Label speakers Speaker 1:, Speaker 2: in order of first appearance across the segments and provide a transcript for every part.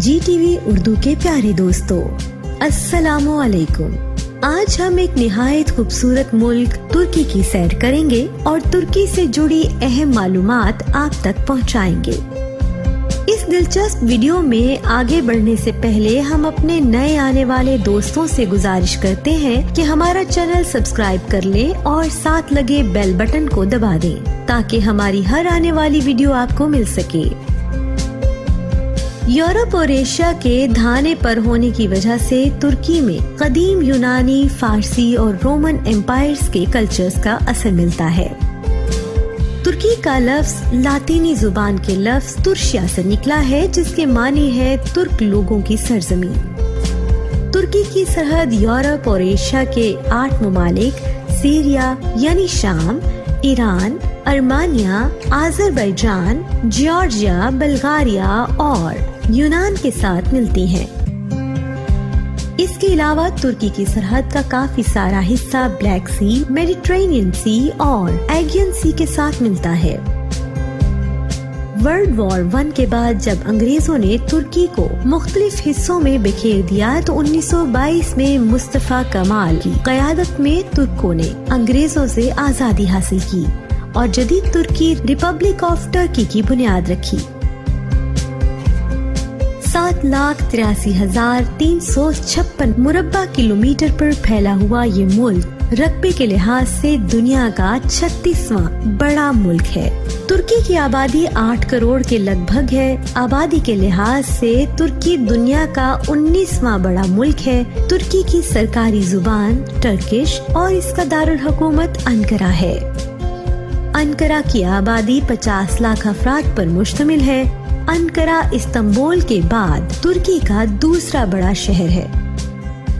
Speaker 1: جی T V Urdu کے پیارے دوستو، السلام علیکم۔ آج ہم ایک نہایت خوبصورت ملک ترکی کی سیر کریں گے اور ترکی سے جڑی اہم معلومات آپ تک پہنچائیں گے۔ اس دلچسپ ویڈیو میں آگے بڑھنے سے پہلے ہم اپنے نئے آنے والے دوستوں سے گزارش کرتے ہیں کہ ہمارا چینل سبسکرائب کر لیں اور ساتھ لگے بیل بٹن کو دبا دیں تاکہ ہماری ہر آنے والی ویڈیو آپ کو مل سکے۔ یورپ اور ایشیا کے دھانے پر ہونے کی وجہ سے ترکی میں قدیم یونانی، فارسی اور رومن امپائرز کے کلچرز کا اثر ملتا ہے۔ ترکی کا لفظ لاطینی زبان کے لفظ ترشیا سے نکلا ہے، جس کے معنی ہے ترک لوگوں کی سرزمین۔ ترکی کی سرحد یورپ اور ایشیا کے 8 ممالک سیریا یعنی شام، ایران، ارمانیہ، آذربائیجان، جارجیا، بلغاریہ اور یونان کے ساتھ ملتی ہیں۔ اس کے علاوہ ترکی کی سرحد کا کافی سارا حصہ بلیک سی، میڈیٹرینین سی اور ایجین سی کے ساتھ ملتا ہے۔ ورلڈ وار 1 کے بعد جب انگریزوں نے ترکی کو مختلف حصوں میں بکھیر دیا تو 1922 میں مصطفیٰ کمال کی قیادت میں ترکوں نے انگریزوں سے آزادی حاصل کی اور جدید ترکی ریپبلک آف ٹرکی کی بنیاد رکھی۔ 7,83,356 مربع کلومیٹر پر پھیلا ہوا یہ ملک رقبے کے لحاظ سے دنیا کا 36واں بڑا ملک ہے۔ ترکی کی آبادی 8 کروڑ کے لگ بھگ ہے۔ آبادی کے لحاظ سے ترکی دنیا کا 19واں بڑا ملک ہے۔ ترکی کی سرکاری زبان ٹرکش اور اس کا دارالحکومت انقرہ ہے۔ انقرہ کی آبادی 50 لاکھ افراد پر مشتمل ہے۔ انقرہ استنبول کے بعد ترکی کا دوسرا بڑا شہر ہے۔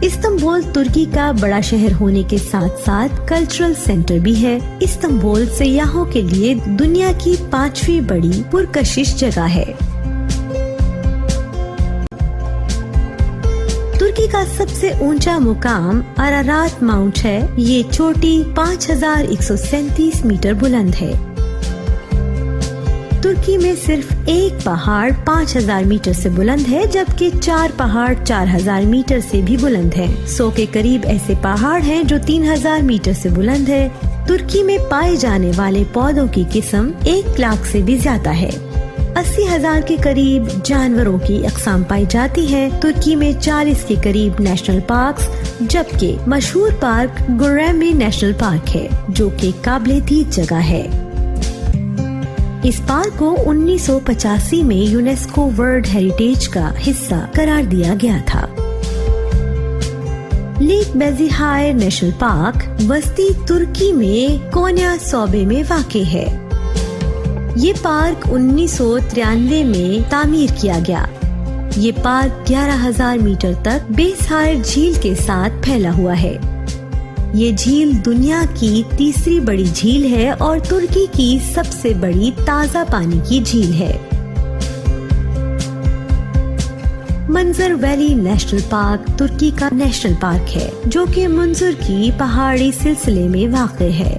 Speaker 1: استنبول ترکی کا بڑا شہر ہونے کے ساتھ ساتھ کلچرل سینٹر بھی ہے۔ استنبول سیاحوں کے لیے دنیا کی 5ویں بڑی پرکشش جگہ ہے۔ ترکی کا سب سے اونچا مقام ارارات ماؤنٹ ہے۔ یہ چوٹی 5,137 میٹر بلند ہے۔ ترکی میں صرف ایک پہاڑ 5,000 میٹر سے بلند ہے، جبکہ 4 پہاڑ 4,000 میٹر سے بھی بلند ہیں۔ 100 کے قریب ایسے پہاڑ ہیں جو 3,000 میٹر سے بلند ہے۔ ترکی میں پائے جانے والے پودوں کی قسم 1 لاکھ سے بھی زیادہ ہے۔ 80,000 کے قریب جانوروں کی اقسام پائی جاتی ہیں۔ ترکی میں 40 کے قریب نیشنل پارکس، جبکہ مشہور پارک گورمی نیشنل پارک ہے جو کہ قابل دید جگہ ہے۔ اس پارک کو 1985 میں یونیسکو ورلڈ ہیریٹیج کا حصہ قرار دیا گیا تھا۔ لیک بیزیہائر نیشنل پارک وسطی ترکی میں کونیا صوبے میں واقع ہے۔ یہ پارک 1993 میں تعمیر کیا گیا۔ یہ پارک 11,000 میٹر تک بیسہائر جھیل کے ساتھ پھیلا ہوا ہے۔ یہ جھیل دنیا کی 3ری بڑی جھیل ہے اور ترکی کی سب سے بڑی تازہ پانی کی جھیل ہے۔ منظر ویلی نیشنل پارک ترکی کا نیشنل پارک ہے جو کہ منظر کی پہاڑی سلسلے میں واقع ہے۔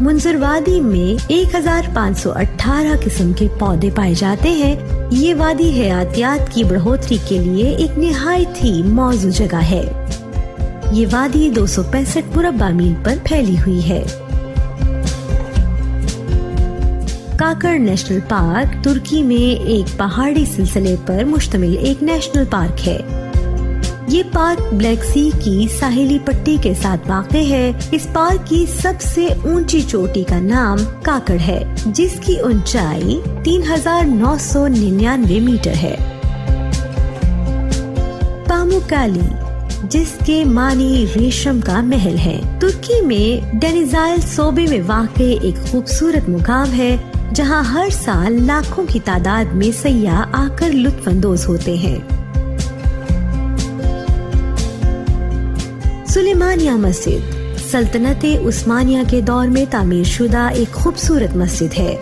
Speaker 1: منظر وادی میں 1,518 قسم کے پودے پائے جاتے ہیں۔ یہ وادی حیاتیات کی بڑھوتری کے لیے ایک نہایت ہی موزوں جگہ ہے۔ یہ وادی 265 مربع میل پر پھیلی ہوئی ہے۔ کاکر نیشنل پارک ترکی میں ایک پہاڑی سلسلے پر مشتمل ایک نیشنل پارک ہے۔ یہ پارک بلیک سی کی ساحلی پٹی کے ساتھ واقع ہے۔ اس پارک کی سب سے اونچی چوٹی کا نام کاکر ہے، جس کی اونچائی 3,999 میٹر ہے۔ پاموکالی، جس کے معنی ریشم کا محل ہے، ترکی میں ڈینیزائل صوبے میں واقع ایک خوبصورت مقام ہے جہاں ہر سال لاکھوں کی تعداد میں سیاح آ کر لطف اندوز ہوتے ہیں۔ سلیمانیہ مسجد سلطنت عثمانیہ کے دور میں تعمیر شدہ ایک خوبصورت مسجد ہے۔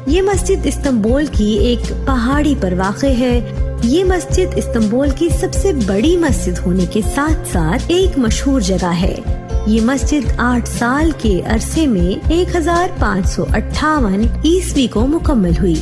Speaker 1: یہ مسجد استنبول کی ایک پہاڑی پر واقع ہے۔ یہ مسجد استنبول کی سب سے بڑی مسجد ہونے کے ساتھ ساتھ ایک مشہور جگہ ہے۔ یہ مسجد 8 سال کے عرصے میں 1558 عیسوی کو مکمل ہوئی۔